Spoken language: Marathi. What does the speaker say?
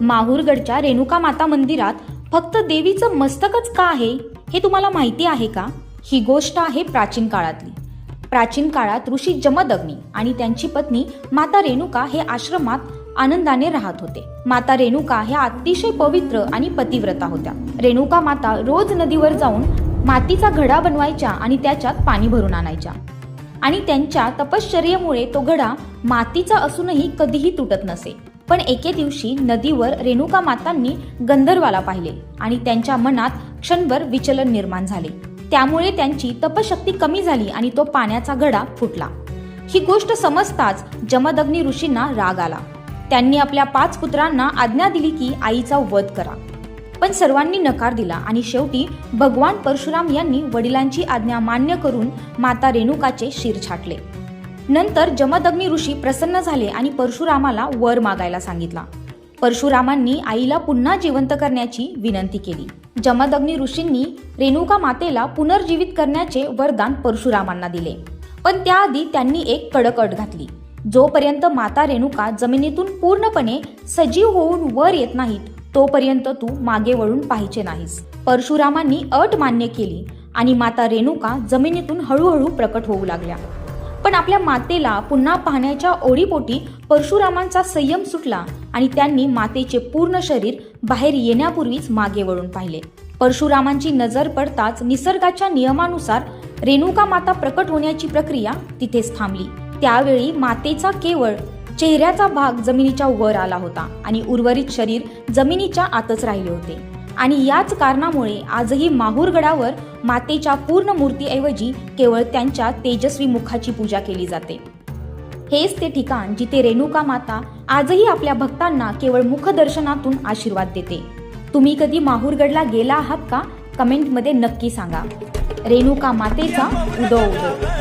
माहूरगडच्या रेणुका माता मंदिरात फक्त देवीचं मस्तकच का आहे हे तुम्हाला माहिती आहे का? ही गोष्ट आहे प्राचीन काळातली. प्राचीन काळात ऋषी जमदग्नी आणि त्यांची पत्नी माता रेणुका हे आश्रमात आनंदाने राहत होते. माता रेणुका ह्या अतिशय पवित्र आणि पतिव्रता होत्या. रेणुका माता रोज नदीवर जाऊन मातीचा घडा बनवायच्या आणि त्याच्यात पाणी भरून आणायच्या आणि त्यांच्या तपश्चर्येमुळे तो घडा मातीचा असूनही कधीही तुटत नसे. पण एके दिवशी नदीवर रेणुका मातांनी गंधर्वाला पाहिले आणि त्यांच्या मनात क्षणभर विचलन निर्माण झाले. त्यामुळे त्यांची तपशक्ती कमी झाली आणि तो पाण्याचा घडा फुटला. ही गोष्ट समजताच जमदग्नी ऋषींना राग आला. त्यांनी आपल्या 5 पुत्रांना आज्ञा दिली की आईचा वध करा. पण सर्वांनी नकार दिला आणि शेवटी भगवान परशुराम यांनी वडिलांची आज्ञा मान्य करून माता रेणुकाचे शिर छाटले. नंतर जमदग्नी ऋषी प्रसन्न झाले आणि परशुरामाला वर मागायला सांगितला. परशुरामांनी आईला पुन्हा जिवंत करण्याची विनंती केली. जमदग्नी ऋषींनी रेणुका मातेला पुनर्जीवित करण्याचे वरदान परशुरामांना दिले. पण त्याआधी त्यांनी एक कडक अट घातली. जोपर्यंत माता रेणुका जमिनीतून पूर्णपणे सजीव होऊन वर येत नाहीत तोपर्यंत तू मागे वळून पाहायचे नाहीस. परशुरामांनी अट मान्य केली आणि माता रेणुका जमिनीतून हळूहळू प्रकट होऊ लागल्या. पण आपल्या मातेला पुन्हा पाहण्याच्या ओढीपोटी परशुरामांचा संयम सुटला आणि त्यांनी मातेचे पूर्ण शरीर बाहेर येण्यापूर्वीच मागे वळून पाहिले. परशुरामांची नजर पडताच निसर्गाच्या नियमानुसार रेणुका माता प्रकट होण्याची प्रक्रिया तिथेच थांबली. त्यावेळी मातेचा केवळ चेहऱ्याचा भाग जमिनीच्या वर आला होता आणि उर्वरित शरीर जमिनीच्या आतच राहिले होते. आणि याच कारणामुळे आजही माहूरगडावर मातेच्या पूर्ण मूर्तीऐवजी केवळ त्यांच्या तेजस्वी मुखाची पूजा केली जाते. हेच ते ठिकाण जिथे रेणुका माता आजही आपल्या भक्तांना केवळ मुखदर्शनातून आशीर्वाद देते. तुम्ही कधी माहूरगडला गेला आहात का? कमेंटमध्ये नक्की सांगा. रेणुका मातेचा उदो उदो.